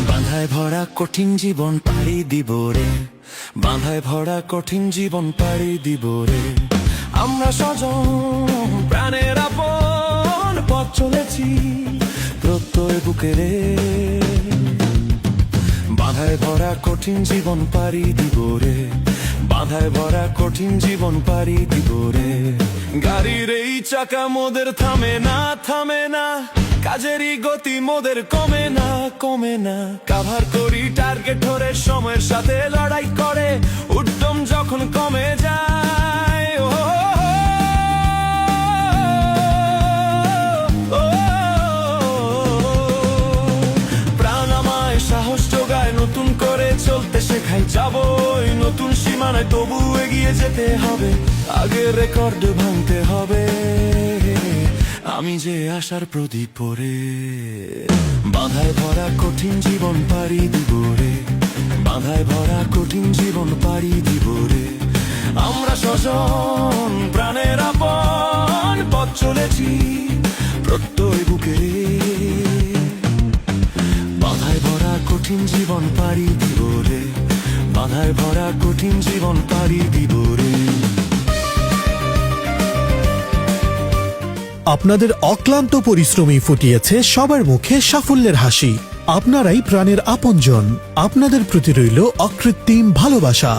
বাঁধায় ভরা কঠিন জীবন পাড়ি দিব রে, বাঁধায় ভরা কঠিন জীবন পাড়ি দিব রে। আমরা স্বজন প্রাণের আপন পথ চলেছি প্রত্যয় বুকে রে। বাঁধায় ভরা কঠিন জীবন পাড়ি দিব রে, বাঁধায় ভরা কঠিন জীবন পাড়ি দিব রে। গাড়ির এই চাকা মোদের থামে না, থামে না, কাজেরই গতি মোদের কমে না, কমে না। কাভার করি টার্গেট ধরে সময়ের সাথে লড়াই করে, উদ্যম যখন কমে যায় ও, প্রাণ আমায় সাহস যোগায়, নতুন করে চলতে শেখাই। যাবই নতুন সীমানায়, তবু এগিয়ে যেতে হবে, আগের রেকর্ড ভাঙতে হবে। আমি যে আশার প্রদীপ পরে, বাঁধায় ভরা কঠিন জীবন পাড়ি দিব রে, বাঁধায় ভরা কঠিন জীবন পাড়ি দিব রে। আমরা স্বজন প্রাণের আপন পথ চলেছি প্রত্যয় বুকে রে। বাঁধায় ভরা কঠিন জীবন পাড়ি দিব রে, বাঁধায় ভরা কঠিন জীবন পাড়ি দিব রে। আপনাদের অক্লান্ত পরিশ্রমই ফুটিয়েছে সবার মুখে সাফল্যের হাসি। আপনারাই প্রাণের আপনজন, আপনাদের প্রতি রইল অকৃত্রিম ভালোবাসা।